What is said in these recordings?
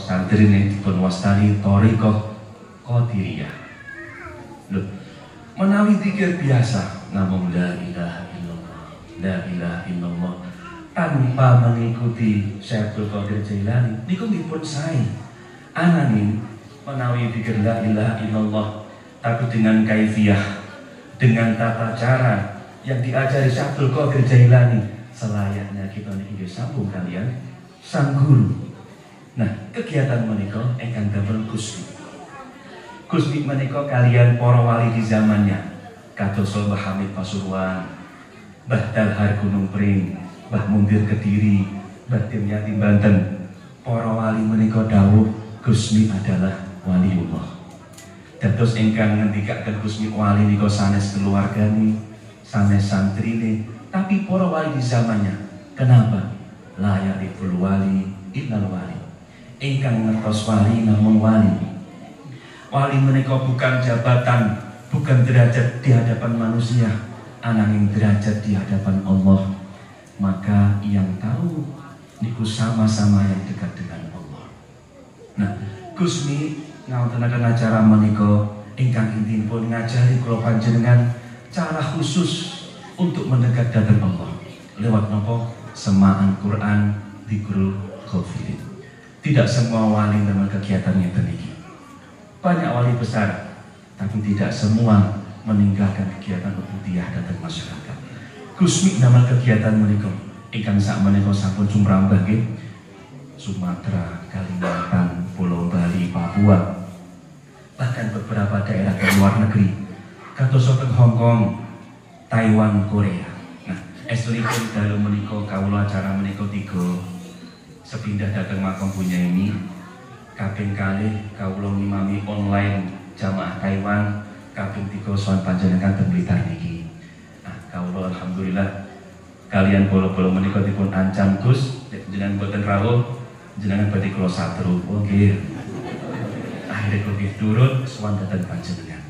santri ini dipun wastani thariqah qadiriyah. Loh, menawi zikir biasa namung la ilaha illallah, la ilaha illallah tanpa mengikuti Syekh Abdul Qadir Jailani niku dipun sae. Ananging menawi zikir la ilaha illallah tapi dengan kaifiyah, dengan tata cara yang diajari Syekh Abdul Qadir Jailani, selayaknya kita niki sambung kalian sang guru. Nah, kegiatan menika ingkang damel Gusmi. Gusmi menika kalian para wali di zamannya, kados Mbah Hamid Pasuruan, Mbah Dalhar Gunung Pring, Mbah Mundir Kediri, Mbah Dimyati Banten. Para wali menika dawuh Gusmi adalah waliullah. Dados ingkang ngendikaken Gusmi wali nika sanes keluargane, sanes santrine, tapi para wali di zamannya. Kenapa? La ya'riful wali innal wali. Ingkang ngertos wali namung wali. Wali menika bukan jabatan, bukan derajat di hadapan manusia, ananging derajat di hadapan Allah. Maka yang tahu niku sama-sama yang dekat dengan Allah. Nah, Gusmi ngawontenaken acara menika ingkang intinipun ngajari kula panjenengan cara khusus untuk mendekat dhateng Allah. Lewat napa? Semaan Quran, dzikrul ghafilin. Tidak semua wali dalam kegiatannya teniki. Banyak wali besar, tapi tidak semua meninggalkan kegiatan ubudiyah dhateng masyarakat. Gusmi dalam kegiatan menika ingkang sak menika sampun sumrambah nggih. Sumatera, Kalimantan, Pulau Bali, Papua, bahkan beberapa daerah di luar negeri, kados saking Hong Kong, Taiwan, Korea. Nah, estunipun dalu menika kawula acara menika 3 sepindah datang makam punya ini kaping kalih kawula ngimami online jamaah Taiwan, kaping 3 sowan panjenengan teng Blitar niki. Nah, kawula alhamdulillah kalian bola-bola menika dipun ancam Gus, jenengan boten rawuh, jenengan badhe kula satru. Oh nggih. Akhire kula turut sowan dhateng panjenengan.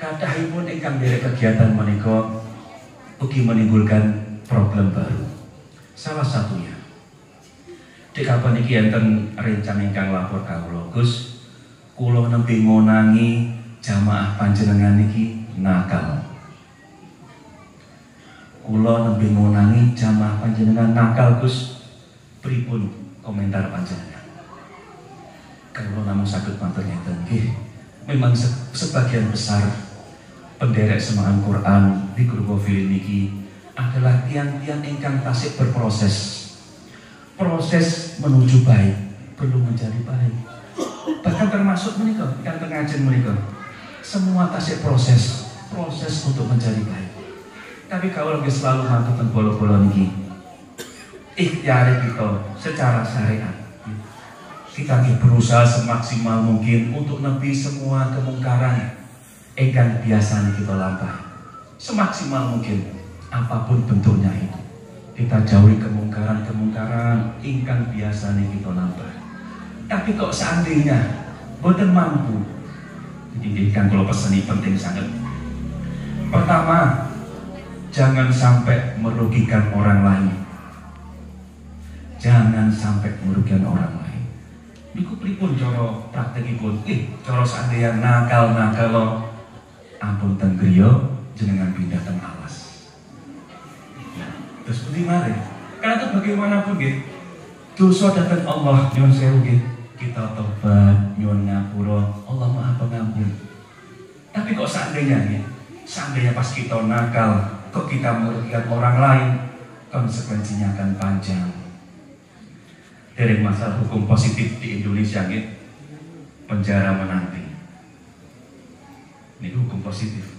Kathahipun ingkang derek kegiatan menika ugi menimbulkan problem baru. Salah satunya Dek kapan iki enten rencang ingkang lapor kawula, Gus, kula nembe ngonangi jamaah panjenengan niki nakal. Kula nembe ngonangi jamaah panjenengan nakal, Gus. Pripun komentar panjenengan? Kawula namung saged matur ngeten nggih. Memang sebagian besar penderek semaan Quran di Guru Ghafilin niki adalah tiang-tiang ingkang tasik berproses. Proses menuju baik belum menjadi baik. Bahkan termasuk menikah, yang pengajian menikah, semua tasik proses untuk menjadi baik. Tapi kalau lagi selalu melakukan bola-bola ini, ikhtiar kita secara syariat, kita berusaha semaksimal mungkin untuk nepi semua kemungkaran ingkang biasa kita lampahi. Semaksimal mungkin apapun bentuknya itu. Kita jauhi kemungkaran ingkang biasa kita lampahi. Tapi kok seandainya boten mampu, ini kan kalau pesan ini penting sangat. Pertama, jangan sampai merugikan orang lain. Jangan sampai merugikan orang lain. Niku pripun cara praktekipun? Cara seandainya nakal ampun teng griya jenengan pindah teng alas. Terus budi mari. Karena itu bagaimanapun gitu, dosa datang Allah nyuwun sewu gitu. Kita tobat nyuwun ngapura, Allah Maha Pengampun. Tapi kok seandainya pas kita nakal, kok kita merugikan orang lain, konsekuensinya akan panjang. Dari masalah hukum positif di Indonesia gitu, penjara menanti. Ini hukum positif.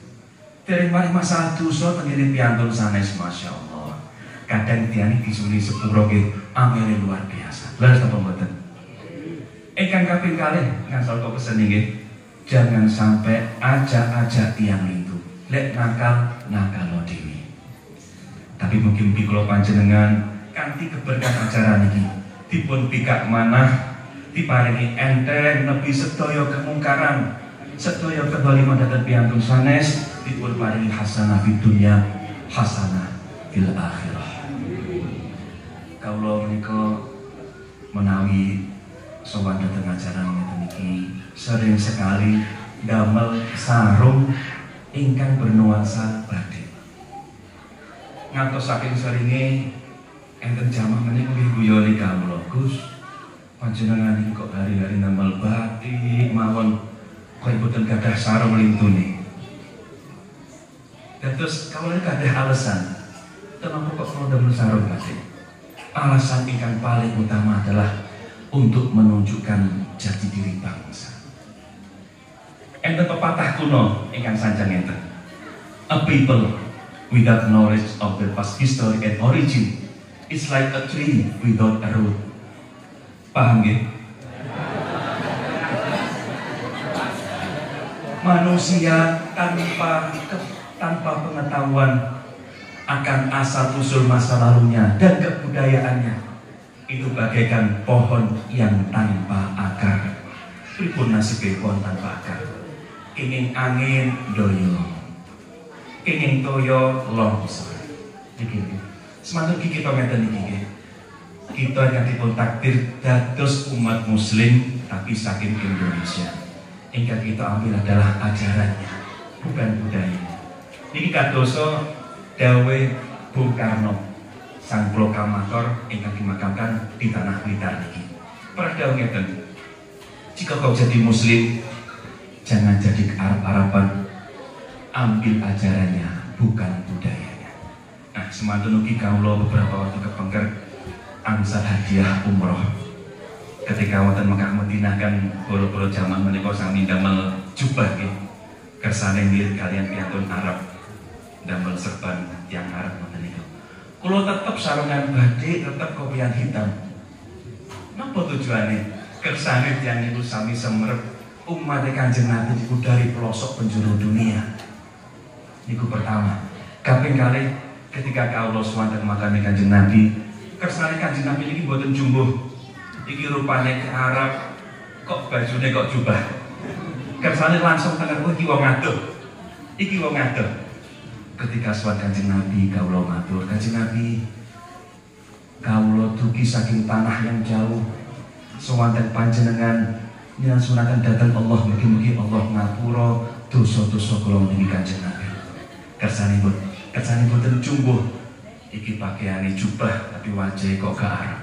Dari masalah dosa tenggiri piantun sanes, masya Allah. Kadang tiani disuni sepuro ke amere luar biasa. Lalu apa mboten? Ingkang kaping kalih ngasal kok pesen nggih. Jangan sampai ajak-ajak tiang itu. Lek nakal dhewe. Tapi mungkin kula panjenengan kanthi keberkahan acara niki dipun pikak manah diparingi enteng nepi sedaya kemungkaran, sedaya kebaliman dhateng piantun sanes dipun paringi hasanah fid dunya, hasanah fil akhirah. Kawula menika menawi sowan dateng ajaran ngeten iki sering sekali damel sarung ingkang bernuansa batik. Ngantos saking seringe enten jamaah menika nggih guyoni kawula, Gus. Panjenengan iki kok hari-hari damel batik mawon kok boten gadah sarung lintune. Dan terus kawula gadah alasan. Kenapa kok kalau damel sarung batik? Alasan ingkang paling utama adalah untuk menunjukkan jati diri bangsa. Enten pepatah kuno ingkang sanjang enten. A people without knowledge of their past history and origin is like a tree without a root. Paham nggih? Manusia tanpa pengetahuan akan asal usul masa lalunya dan kebudayaannya itu bagaikan pohon yang tanpa akar. Pripun nasib pohon tanpa akar? Kenging angin doyo, kenging toyo longsor. Iki semanten kita ngeten iki. Kita yang dipun takdir dados umat muslim tapi saking Indonesia. Ingkang kita ambil adalah ajarannya, bukan budayanya. Niki kadoso dawe Bung Karno, sang proklamator ingkang dimakamkan di tanah Blitar niki. Pernah dawuh ngeten, jika kau jadi muslim, jangan jadi Arab-Araban, ambil ajarannya, bukan budayanya. Nah, semantun ugi kawula beberapa waktu kepengker angsal hadiah umroh. Ketika wonten Mekah Madinah kan boro-boro jaman menika sami damel jubah nggih. Kersane mirip kalian piantun Arab. Damel serban yang Arab ngoten niku. Kula tetep sarungan batik, tetep kopian hitam. Napa tujuane? Kersane tiyang niku sami semerep umat Kanjeng Nabi niku dari pelosok penjuru dunia. Niku pertama. Kaping kalih ketika kawula swanten makame Kanjeng Nabi, kersane Kanjeng Nabi niki mboten jumbuh. Iki rupane ke Arab, kok bajune kok jubah. Kersane langsung tenan iki wong adoh. Iki wong adoh. Ketika suat Kanjeng Nabi kawula matur, Kanjeng Nabi kawula dugi saking tanah yang jauh. Sowanten panjenengan nyunaken dhateng Allah, mugi-mugi Allah ngapura dosa-dosa kula niki Kanjeng Nabi. Kersanipun boten jumbuh. Iki pakaiane jubah tapi wajahe kok gak Arab.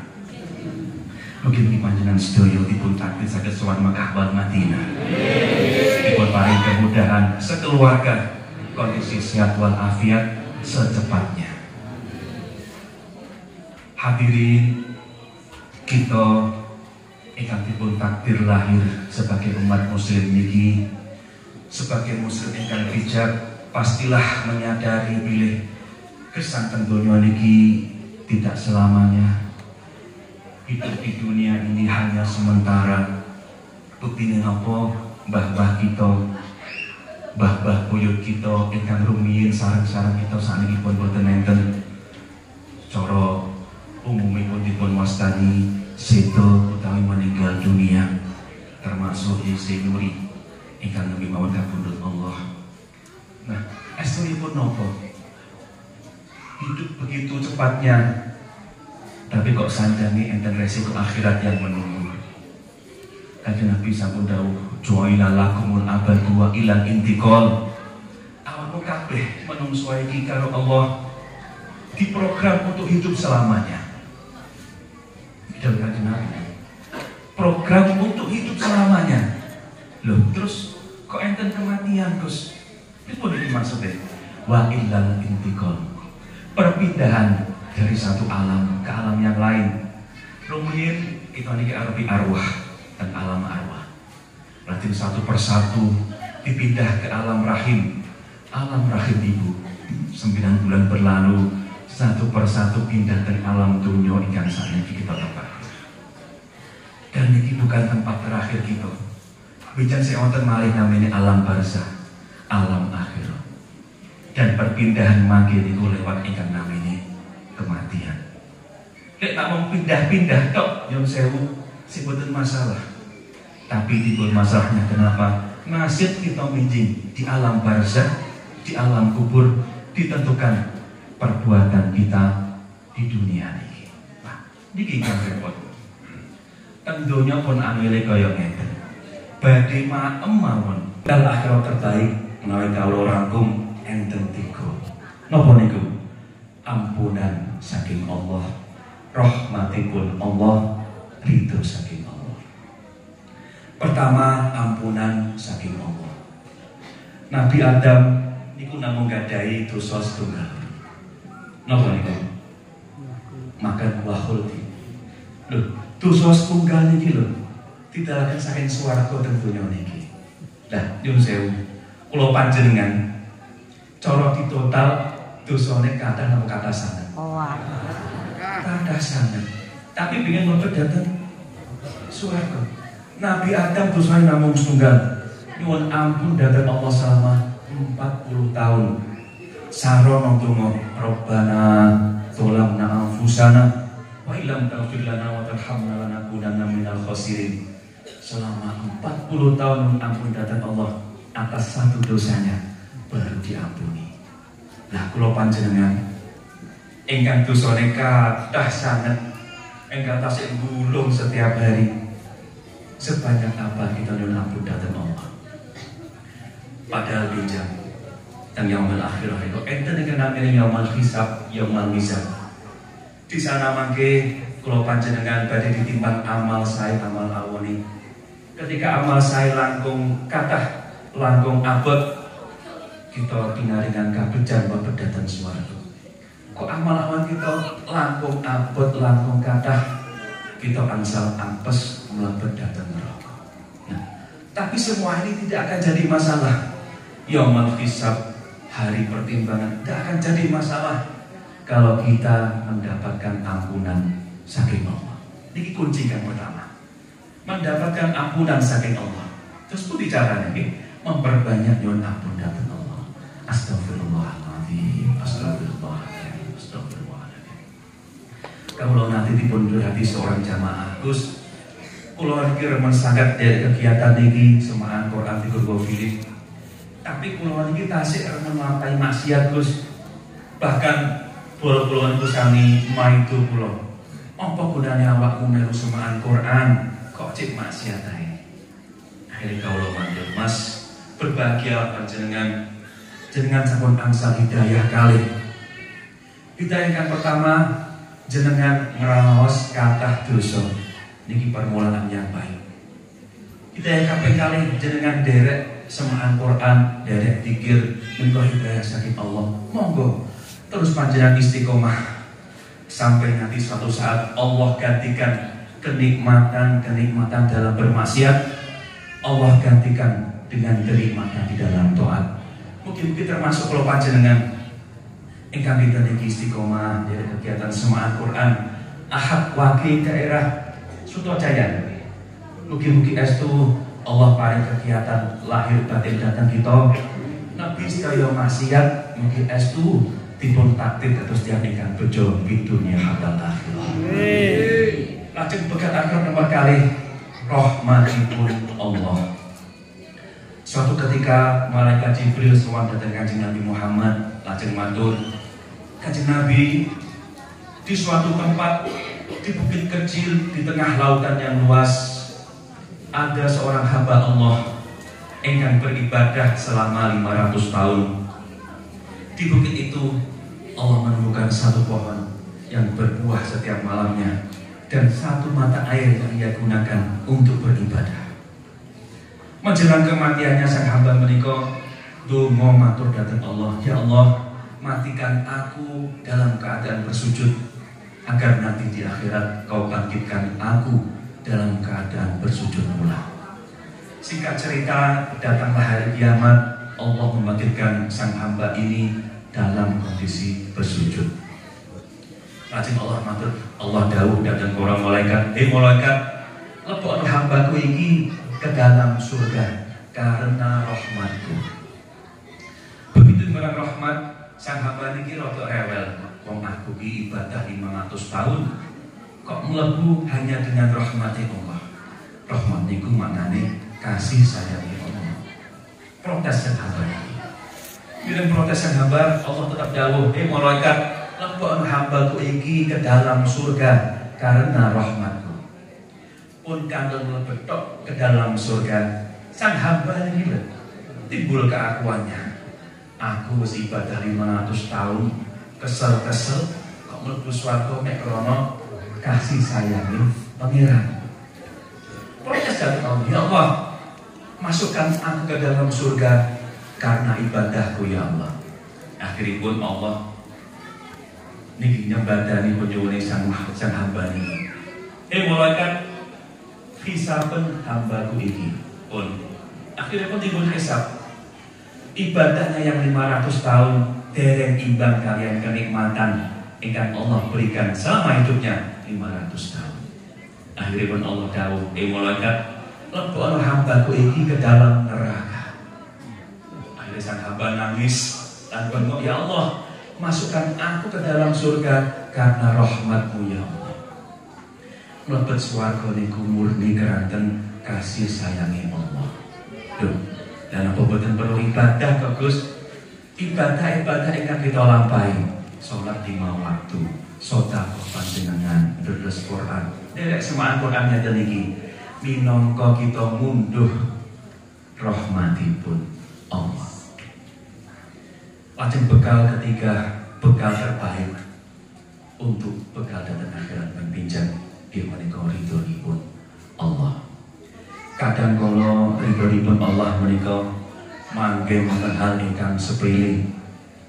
Mugi-mugi panjenengan sedaya dipun takdir saged sowan Mekah wal Madinah. Dipun paring kemudahan sekeluarga, kondisi sehat wal afiat secepatnya. Hadirin, kita ingkang dipun takdir lahir sebagai umat muslim niki, sebagai muslim ingkang bijak, pastilah menyadari bilih kesanten donya niki tidak selamanya. Hidup di dunia ini hanya sementara. Buktine napa? Mbah-mbah kita, mbah-mbah buyut kita ingkang rumiyin sareng-sareng kita sakniki pun boten enten. Cara umumipun dipun wastani sedo utawi meninggal dunia, termasuk Yesi Nuri ingkang nembe mawon kapundhut Allah. Nah, estunipun napa? Hidup begitu cepatnya, tapi kok sanjangi enten resiko akhirat yang menunggu. Kanjeng Nabi sampun dawuh, "Ju'ila lakumul abadu wa ilal intiqal." Awakmu kabeh menungso iki karo Allah diprogram untuk hidup selamanya. Dawuh Kanjeng Nabi, program untuk hidup selamanya. Loh, terus kok enten kematian, Gus? Itu iki maksudnya wa ilal intiqal. Perpindahan dari satu alam ke alam yang lain. Rumiyin kita niki arepi arwah dan alam arwah. Berarti satu persatu dipindah ke alam rahim ibu. 9 bulan berlalu, satu persatu pindah ke alam dunia ingkang sakniki kita tempat. Dan niki bukan tempat terakhir kita. Bijan sing wonten malih namanya alam barzah, alam akhirat. Dan perpindahan mangke niku lewat ingkang namanya kematian. Lek tak mau pindah-pindah tok yang sewu sing boten masalah. Tapi timbul masalahnya kenapa? Nasib kita minjing di alam barzah, di alam kubur ditentukan perbuatan kita di dunia ini. Nah, niki kang repot. Teng donya pun angele kaya ngeten. Badhe maem mawon. Dal akhirat terbaik menawi kawula rangkum enten 3. Napa niku? Ampunan saking Allah, rahmatipun Allah, ridho saking Allah. Pertama, ampunan saking Allah. Nabi Adam niku namung gadahi dosa setunggal. Napa niku? Makan buah khuldi. Lho, dosa setunggal niki lho ditalaken saking swarga teng donya niki. Lah, nyuwun sewu. Kula panjenengan cara ditotal dosane kathah napa kathah sanget? Kathah sanget. Tapi pengen mlebet dhateng swarga. Nabi Adam dosane namung setunggal. Nyuwun ampun dhateng Allah selama 40 tahun. Sarono donga Rabbana dzalamna anfusana wa illam taghfir lana wa tarhamna lanakunanna minal khasirin. Selama 40 tahun ampun datang Allah atas satu dosanya baru diampuni. Lah kula panjenengan ingkang dosane kathah sanget, ingkang tasih gulung setiap hari, sebanyak apa kita nyuwun ampun datang Allah? Padahal bijak dan yaumul akhirah itu enten ingkang namine yaumul hisab, yaumul mizan. Di sana mangke kula panjenengan badhe ditimbang amal sae amal awone. Ketika amal saya langkung kathah, langkung abot, kita pinaringan kabejan babet dhateng swarga. Kok amal awan kita langkung abot, langkung kathah, kita angsal ampes mlebet dhateng neraka. Nah, tapi semua ini tidak akan jadi masalah. Yaumul hisab, hari pertimbangan, tidak akan jadi masalah kalau kita mendapatkan ampunan saking Allah. Ini kunci yang pertama. Mendapatkan ampunan saking Allah. Terus pun caranya memperbanyak nyuwun ampun dhateng Allah. Astagfirullahaladzim, astagfirullahaladzim, astagfirullahaladzim. Kalau nanti dipun hati seorang jamaah, Gus, kula niki remen sangat dari kegiatan niki semaan Quran di Gurbo Philip. Tapi kula niki tasik remen nglampahi maksiat, Gus. Bahkan kula niku sami maido kula. Apa gunane awakmu melu semaan Quran? Kok cek maksiat ae. Akhirnya kawula mantul, Mas, berbahagia panjenengan jenengan sampun angsal hidayah kali. Hidayah yang pertama, jenengan ngraos kathah dosa. Niki permulaan yang baik. Hidayah kaping kali jenengan derek semaan Quran, derek zikir, menika hidayah saking Allah. Monggo terus panjenengan istiqomah sampai nanti suatu saat Allah gantikan kenikmatan dalam bermaksiat, Allah gantikan dengan kenikmatan di dalam taat. Mungkin termasuk kalau panjenengan ingkang dinten iki istiqomah dari kegiatan semaan Quran Ahad Wage daerah Sutojaya. Mugi-mugi estu Allah paring kegiatan lahir batin datang kita. Nabi sedaya maksiat mugi estu dipun takdir terus tiang ingkang bejo bidunya hadal akhirah. Lajeng begat akhir nomor kali rahmatipun Allah. Suatu ketika malaikat Jibril sowan dhateng Kanjeng Nabi Muhammad, lajeng matur, Kanjeng Nabi, di suatu tempat di bukit kecil di tengah lautan yang luas ada seorang hamba Allah ingkang beribadah selama 500 tahun. Di bukit itu Allah menemukan satu pohon yang berbuah setiap malamnya dan satu mata air yang ia gunakan untuk beribadah. Menjelang kematiannya sang hamba menika donga matur dhateng Allah, ya Allah, matikan aku dalam keadaan bersujud agar nanti di akhirat kau bangkitkan aku dalam keadaan bersujud pula. Singkat cerita, datanglah hari kiamat, Allah membangkitkan sang hamba ini dalam kondisi bersujud. Lajeng Allah matur, Allah dawuh dhateng para malaikat, "Hei malaikat, lebokno hambaku iki ke dalam surga karena rahmatku." Begitu barang rahmat, sang hamba niki rada rewel. Wong aku ki ibadah 500 tahun kok mlebu hanya dengan rahmati Allah. Rahmat niku maknane kasih sayang Allah. Protes sang hamba. Bila protes sang hamba, Allah tetap dawuh, "Hei malaikat, lebokno hambaku iki ke dalam surga karena rahmatku." pun kantong melebetok ke dalam surga. Sang hamba ini timbul keakuannya. Aku wis ibadah 500 tahun, kesel-kesel kok mlebu swarga mek krana kasih sayangin pangeran. Protes datang Allah, ya Allah, masukkan aku ke dalam surga karena ibadahku ya Allah. Akhirnya pun Allah niki nyembadani penyuwune sang hamba ini. Malaikat hisaben hambaku ini pun akhirnya pun timbul hisab. Ibadahnya yang 500 tahun dereng imbang kalian kenikmatan ingkang Allah berikan selama hidupnya 500 tahun. Akhirnya pun Allah dawuh, malaikat, lebokno hambaku ini ke dalam neraka. Akhirnya sang hamba nangis dan bengok, ya Allah, masukkan aku ke dalam surga karena rahmat-Mu ya Allah. Mlebet swarga niku murni keranten kasih sayangnya Allah. Duh, dan apa boten perlu ibadah kok Gus? Ibadah-ibadah ingkang kita lampahi, sholat 5 waktu, sedekah panjenengan, deres Quran. Derek semaan Quran ngeten iki minangka kita munduh rahmatipun Allah. Lajeng bekal ketiga, bekal terbaik untuk bekal datang akhirat penpinjam inggih menika ridhonipun Allah. Kadang kala ridhonipun Allah menika mangke wonten hal ingkang sepele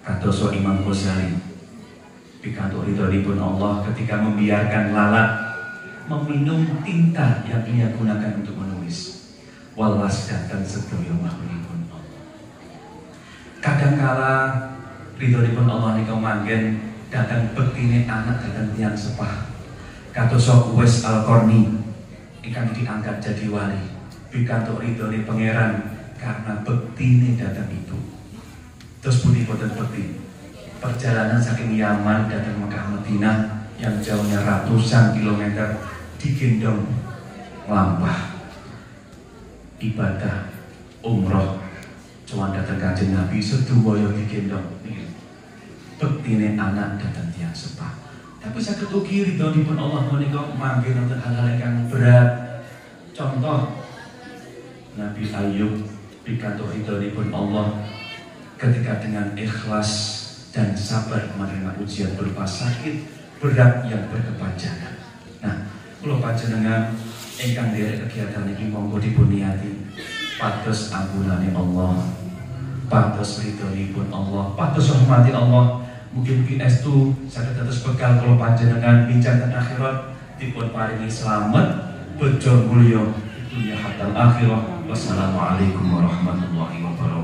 kados Imam Ghazali pikantuk ridhonipun Allah ketika membiarkan lalat meminum tinta yang ia gunakan untuk menulis. Walas datang sedaya makhlukipun Allah. Kadangkala ridhonipun Allah nika manggen datang bektine anak datang tiang sepah kados Uwais Al-Qarni ingkang diangkat jadi wali. Pikantuk ridhone pangeran karena bektine datang itu. Terus budi boten bekti. Perjalanan saking Yaman datang Mekah Madinah yang jauhnya ratusan kilometer digendong lampah ibadah umroh cuman datang Kanjeng Nabi sedaya digendong. Bektine anak datang tiang sepah. Tapi saged ugi ridhonipun Allah menika mangke wonten hal-hal ingkang berat. Contoh Nabi Ayub pikantuk ridhonipun Allah ketika dengan ikhlas dan sabar menerima ujian berupa sakit berat yang berkepanjangan. Nah, kula panjenengan ingkang nderek kegiatan iki monggo dipun niati pados ampunane Allah, pados ridhonipun Allah, pados rahmati Allah. Mugi-mugi estu saged dados bekal kula panjenengan pinjang akhirat dipun paringi slamet bejo mulya dunya hatal akhirah. Wassalamualaikum warahmatullahi wabarakatuh.